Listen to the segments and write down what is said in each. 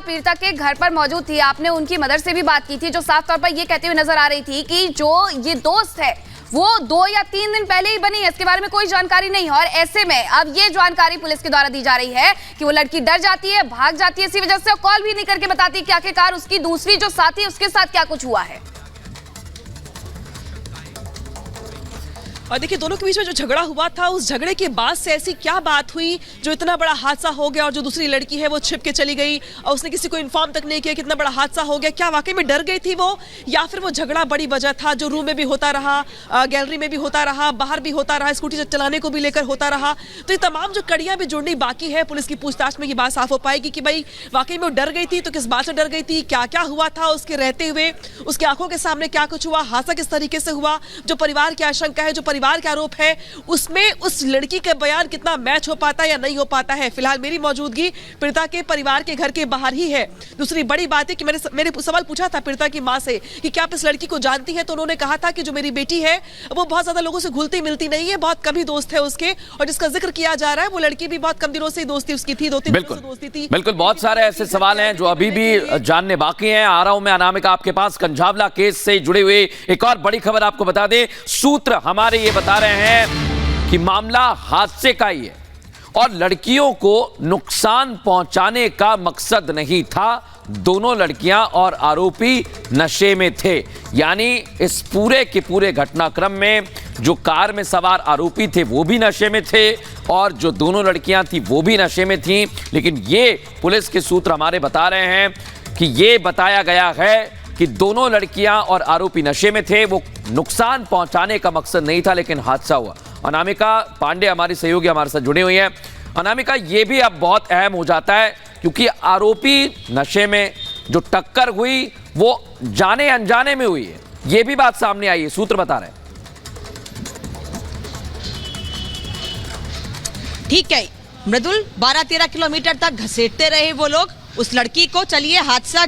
पीड़िता के घर पर मौजूद थी, आपने उनकी मदर से भी बात की थी, जो साफ तौर पर ये कहते हुए नजर आ रही थी कि जो ये दोस्त है वो 2 या 3 दिन पहले ही बनी है, इसके बारे में कोई जानकारी नहीं है। और ऐसे में अब ये जानकारी पुलिस के द्वारा दी जा रही है कि वो लड़की डर जाती है, भाग जाती है, इसी वजह से कॉल भी नहीं करके बताती कि आखिरकार उसकी दूसरी जो साथी है उसके साथ क्या कुछ हुआ है। और देखिए, दोनों के बीच में जो झगड़ा हुआ था, उस झगड़े के बाद से ऐसी क्या बात हुई जो इतना बड़ा हादसा हो गया और जो दूसरी लड़की है वो छिप के चली गई और उसने किसी को इन्फॉर्म तक नहीं किया कितना बड़ा हादसा हो गया। क्या वाकई में डर गई थी वो, या फिर वो झगड़ा बड़ी वजह था जो रूम में भी होता रहा, गैलरी में भी होता रहा, बाहर भी होता रहा, स्कूटी चलाने को भी लेकर होता रहा। तो ये तमाम जो कड़ियां भी जुड़नी बाकी है, पुलिस की पूछताछ में ये बात साफ हो पाएगी कि भाई वाकई में वो डर गई थी तो किस बात से डर गई थी, क्या क्या हुआ था उसके रहते हुए, उसकी आंखों के सामने क्या कुछ हुआ, हादसा किस तरीके से हुआ, जो परिवार की आशंका है, जो परिवार का आरोप है, उसमें उस लड़की के बयान कितना मैच हो पाता है या नहीं हो पाता है। फिलहाल मेरी मौजूदगी पीड़िता के परिवार के घर के बाहर ही है। दूसरी बड़ी बात है कि मैंने सवाल पूछा था पीड़िता की मां से कि क्या आप इस लड़की को जानती हैं, तो उन्होंने कहा था कि जो मेरी बेटी है वो बहुत ज्यादा लोगों से घुलती मिलती नहीं है, बहुत कम ही दोस्त है उसके, और जिसका जिक्र किया जा रहा है वो लड़की भी बहुत कम दिनों से दोस्ती उसकी थी, 2-3 दिनों से दोस्ती थी। बिल्कुल, बहुत सारे ऐसे सवाल हैं जो अभी भी जानने बाकी हैं। आ रहा हूं मैं अनामिका आपके पास कंझावला केस से जुड़े हुए एक और बड़ी खबर आपको बता दें। सूत्र हमारे ये बता रहे हैं कि मामला हादसे का ही है और लड़कियों को नुकसान पहुंचाने का मकसद नहीं था। दोनों लड़कियां और आरोपी नशे में थे, यानी इस पूरे के पूरे घटनाक्रम में जो कार में सवार आरोपी थे वो भी नशे में थे और जो दोनों लड़कियां थी वो भी नशे में थीं। लेकिन ये पुलिस के सूत्र हमारे बता रहे हैं कि ये बताया गया है कि दोनों लड़कियां और आरोपी नशे में थे, वो नुकसान पहुंचाने का मकसद नहीं था, लेकिन हादसा हुआ। अनामिका पांडे हमारी सहयोगी हमारे साथ जुड़ी हुई हैं। अनामिका, ये भी अब बहुत अहम हो जाता है क्योंकि आरोपी नशे में जो टक्कर हुई वो जाने अनजाने में हुई है, ये भी बात सामने आई है, सूत्र बता रहे हैं। ठीक है मृदुल, 12-13 किलोमीटर तक घसीटते रहे वो लोग उस लड़की को। चलिए, हादसा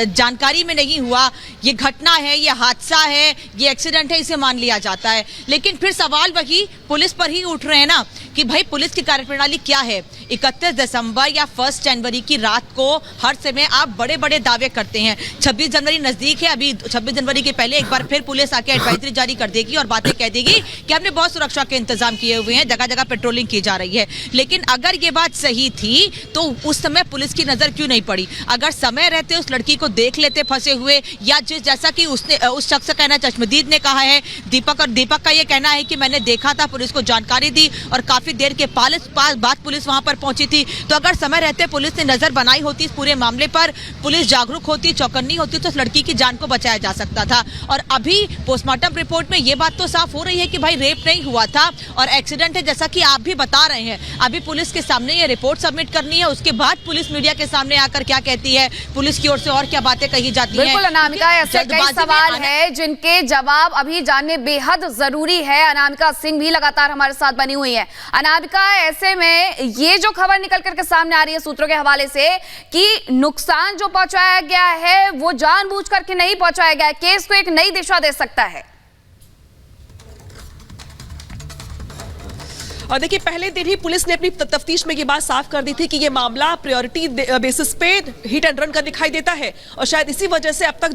जानकारी में नहीं हुआ, ये घटना है, ये हादसा है, ये एक्सीडेंट है, इसे मान लिया जाता है। लेकिन फिर सवाल वही पुलिस पर ही उठ रहे हैं ना कि भाई पुलिस की कार्यप्रणाली क्या है। 31 दिसंबर या 1 जनवरी की रात को हर समय आप बड़े बड़े दावे करते हैं। 26 जनवरी नजदीक है, अभी 26 जनवरी के पहले एक बार फिर पुलिस आके एडवाइजरी जारी कर देगी और बातें कह देगी कि हमने बहुत सुरक्षा के इंतजाम किए हुए हैं, जगह जगह पेट्रोलिंग की जा रही है। लेकिन अगर ये बात सही थी तो उस समय पुलिस की नजर क्यों नहीं पड़ी? अगर समय रहते उस लड़की को देख लेते फंसे हुए, या जैसा कि उसने उस शख्स का कहना, चश्मदीद ने कहा है, दीपक का ये कहना है कि मैंने देखा था, पुलिस को जानकारी दी और काफी देर के बाद पुलिस वहां पर पहुंची थी। तो अगर समय रहते पुलिस ने नजर बनाई होती इस पूरे मामले पर, पुलिस जागरूक होती, चौकन्नी होती, तो उस लड़की की जान को बचाया जा सकता था। और अभी पोस्टमार्टम रिपोर्ट में ये बात तो साफ हो रही है कि भाई रेप नहीं हुआ था और एक्सीडेंट है, जैसा कि आप भी बता रहे हैं। अभी पुलिस के सामने ये रिपोर्ट सबमिट करनी है, उसके बाद पुलिस मीडिया के सामने आकर क्या कहती है, पुलिस की ओर से और क्या बातें कही जाती हैं। बिल्कुल अनामिका, ऐसे कई सवाल हैं जिनके जवाब अभी जानने बेहद जरूरी है। अनामिका सिंह भी लगातार हमारे साथ बनी हुई है। अनामिका, ऐसे में ये जो खबर निकल करके सामने आ रही है सूत्रों के हवाले से कि नुकसान जो पहुंचाया गया है वो जानबूझ करके नहीं पहुंचाया गया है, केस को एक नई दिशा दे सकता है। और देखिए, पहले दिन ही पुलिस ने अपनी तफ्तीश में ये बात साफ कर दी थी कि ये मामला प्रायोरिटी बेसिस पे हिट एंड रन का दिखाई देता है और शायद इसी वजह से अब तक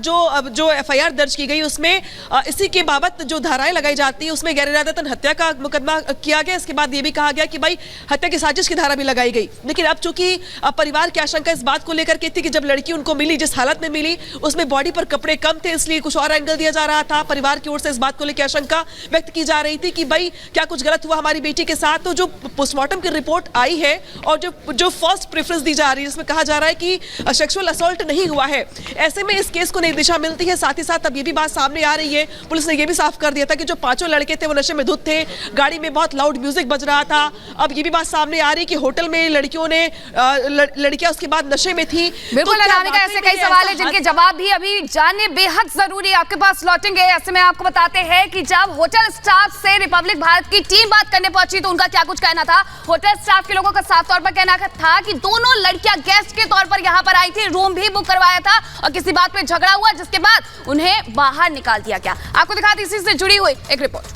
जो एफआईआर दर्ज की गई उसमें इसी के बाबत जो धाराएं लगाई जाती है उसमें गैर इरादतन हत्या का मुकदमा किया गया। इसके बाद ये भी कहा गया कि भाई हत्या की साजिश की धारा भी लगाई गई। लेकिन अब चूंकि परिवार की आशंका इस बात को लेकर के थी कि जब लड़की उनको मिली, जिस हालत में मिली उसमें बॉडी पर कपड़े कम थे, इसलिए कुछ और एंगल दिया जा रहा था। परिवार की ओर से इस बात को लेकर आशंका व्यक्त की जा रही थी कि भाई क्या कुछ गलत हुआ हमारी बेटी के साथ। तो जो पोस्टमार्टम की रिपोर्ट आई है और जो फर्स्ट प्रेफरेंस दी जा रही है, इसमें कहा जा रहा है कि सेक्सुअल असॉल्ट नहीं हुआ है। ऐसे में इस केस को नई दिशा मिलती है। साथ ही साथ अब ये भी बात सामने आ रही है, पुलिस ने ये भी साफ कर दिया था कि जो 5 लड़के थे वो नशे में धुत थे, गाड़ी में बहुत लाउड म्यूजिक बज रहा था। अब ये भी बात सामने आ रही है कि होटल में लड़कियां उसके बाद नशे में थी। बिल्कुल अनामिका, ऐसे कई सवाल है जिनके जवाब भी अभी जानने बेहद जरूरी है, आपके पास लौटेंगे। ऐसे में आपको बताते हैं कि जब होटल स्टाफ से रिपब्लिक भारत की टीम बात करने पहुंची तो उनका क्या कुछ कहना था। होटल स्टाफ के लोगों का साफ तौर पर कहना था कि दोनों लड़कियां गेस्ट के तौर पर यहां पर आई थी, रूम भी बुक करवाया था और किसी बात पे झगड़ा हुआ जिसके बाद उन्हें बाहर निकाल दिया गया। आपको दिखाते इसी से जुड़ी हुई एक रिपोर्ट।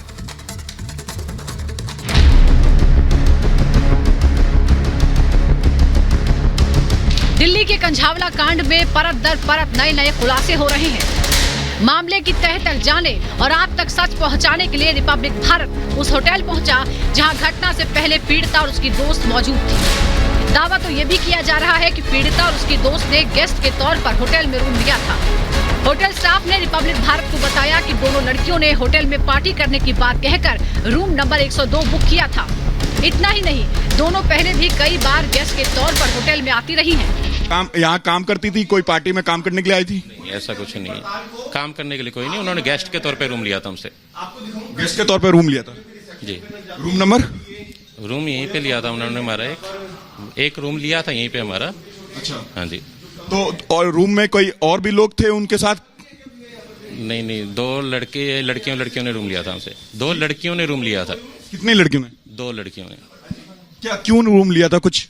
दिल्ली के कंझावला कांड में परत दर परत नए नए खुलासे हो रहे हैं। मामले की तह तक जाने और आप तक सच पहुंचाने के लिए रिपब्लिक भारत उस होटल पहुंचा जहां घटना से पहले पीड़िता और उसकी दोस्त मौजूद थी। दावा तो ये भी किया जा रहा है कि पीड़िता और उसकी दोस्त ने गेस्ट के तौर पर होटल में रूम लिया था। होटल स्टाफ ने रिपब्लिक भारत को बताया कि दोनों लड़कियों ने होटल में पार्टी करने की बात कहकर रूम नंबर 102 बुक किया था। इतना ही नहीं, दोनों पहले भी कई बार गेस्ट के तौर पर होटल में आती रही हैं। यहाँ काम करती थी, कोई पार्टी में काम करने के लिए आई थी? ऐसा कुछ नहीं है, काम करने के लिए कोई नहीं, उन्होंने गेस्ट के तौर पे रूम लिया था हमसे। गेस्ट के तौर पे रूम लिया था जी। Room number? रूम यहीं पे लिया था उन्होंने, हमारा एक रूम लिया था यहीं पे हमारा। अच्छा। हाँ जी। तो और रूम में कोई और भी लोग थे उनके साथ? नहीं, 2 लड़कियों ने रूम लिया था हमसे। 2 लड़कियों ने रूम लिया था। कितनी लड़कियों ने? 2 लड़कियों ने। क्या, क्यों रूम लिया था? कुछ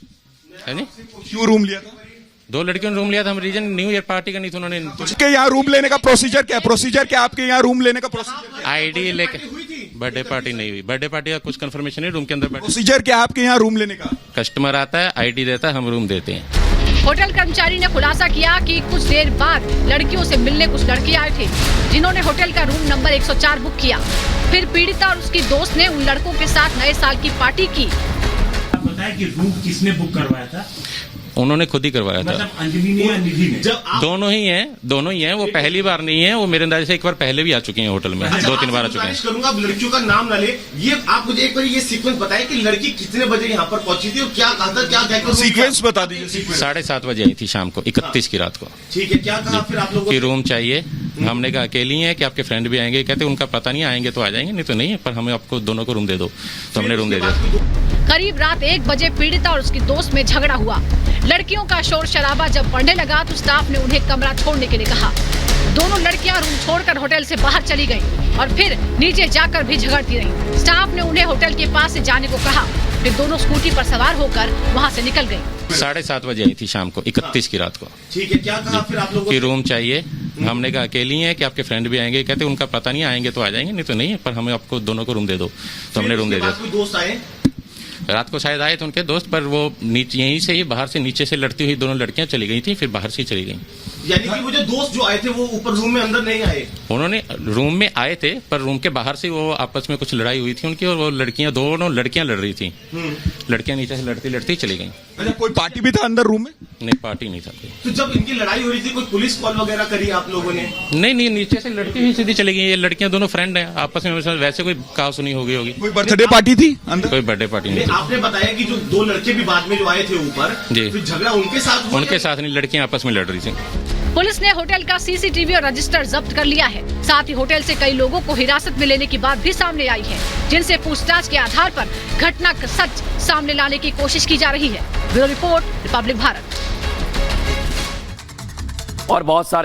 है नहीं, क्यों रूम लिया था? 2 लड़कियों ने रूम लिया था। हम रीजन न्यू ईयर पार्टी करनी थी उन्होंने। के यहाँ रूम लेने का प्रोसीजर क्या है? प्रोसीजर क्या आपके यहाँ रूम लेने का प्रोसीजर? आईडी लेके बर्थडे पार्टी नहीं हुई। बर्थडे पार्टी का कुछ कंफर्मेशन है रूम के अंदर। प्रोसीजर क्या है आपके यहाँ रूम लेने का? कस्टमर आता है, आईडी देता है, हम रूम देते हैं। होटल कर्मचारी ने खुलासा किया कि कुछ देर बाद लड़कियों से मिलने कुछ लड़के आए थे जिन्होंने होटल का रूम नंबर 104 बुक किया। फिर पीड़िता और उसकी दोस्त ने उन लड़कों के साथ नए साल की पार्टी की। आप बताएं कि रूम किसने बुक करवाया था? उन्होंने खुद ही करवाया था। मतलब अंजलि ने या निधि ने? दोनों ही हैं। वो पहली बार नहीं है, वो मेरे अंदाजे से एक बार पहले भी आ चुके हैं होटल में। 2-3 बार आ चुके हैं। करूंगा, अब लड़कियों का नाम ना ले। ये आप मुझे एक बार ये सीक्वेंस बताएं कि लड़की कितने बजे यहाँ पर पहुंची थी और क्या कहा था, क्या कहकर? सीक्वेंस बता दीजिए। 7:30 बजे आई थी शाम को, 31 की रात को। ठीक है, क्या कहा फिर आप लोगों की रूम चाहिए? हमने कहा अकेली हैं कि आपके फ्रेंड भी आएंगे? कहते उनका पता नहीं, आएंगे तो आ जाएंगे, नहीं तो नहीं, पर हमें आपको दोनों को रूम दे दो। तो हमने रूम दे दिया। करीब रात 1 बजे पीड़िता और उसकी दोस्त में झगड़ा हुआ। लड़कियों का शोर शराबा जब बढ़ने लगा तो स्टाफ ने उन्हें कमरा छोड़ने के लिए कहा। दोनों लड़कियां रूम छोड़कर होटल से बाहर चली गईं और फिर नीचे जाकर भी झगड़ती रहीं। स्टाफ ने उन्हें होटल के पास से जाने को कहा। फिर दोनों स्कूटी पर सवार होकर वहां से निकल गई। 7:30 बजे आई थी शाम को, 31 की रात को। ठीक है, क्या कहा फिर आप लोगों की रूम चाहिए? हमने कहा अकेली हैं कि आपके फ्रेंड भी आएंगे? कहते उनका पता नहीं, आएंगे तो आ जाएंगे, नहीं तो नहीं, पर हमें आपको दोनों को रूम दे दो। तो हमने रूम दे दिया। कोई दोस्त आए? रात को शायद आए थे उनके दोस्त, पर वो नीचे यहीं से ही बाहर से नीचे से लड़ती हुई दोनों लड़कियां चली गई थी, फिर बाहर से ही चली गई। यानी कि वो जो दोस्त जो आए थे वो ऊपर रूम में अंदर नहीं आए? उन्होंने रूम में आए थे, पर रूम के बाहर से वो आपस में कुछ लड़ाई हुई थी उनकी, और वो दोनों लड़कियां लड़ रही थी। लड़कियां नीचे से लड़ती चली गई। अच्छा, कोई पार्टी भी था अंदर रूम में? नहीं, पार्टी नहीं था। तो जब इनकी लड़ाई हो रही थी कोई पुलिस कॉल वगैरह करी आप लोगों ने? नहीं, नीचे से लड़ती हुई सीधी चली गई। ये लड़कियां दोनों फ्रेंड हैं आपस में, वैसे कोई कहासुनी सुनी होगी। कोई बर्थडे पार्टी थी अंदर? कोई बर्थडे पार्टी नहीं। आपने बताया कि जो 2 लड़के भी बाद में जो आए थे ऊपर, जी, फिर झगड़ा उनके साथ हुआ? उनके साथ नहीं, लड़कियां आपस में लड़ रही थी। पुलिस ने होटल का सीसीटीवी और रजिस्टर जब्त कर लिया है। साथ ही होटल से कई लोगों को हिरासत में लेने की बात भी सामने आई है, जिनसे पूछताछ के आधार पर घटना का सच सामने लाने की कोशिश की जा रही है। Bureau report, Republic Bharat. और बहुत सारे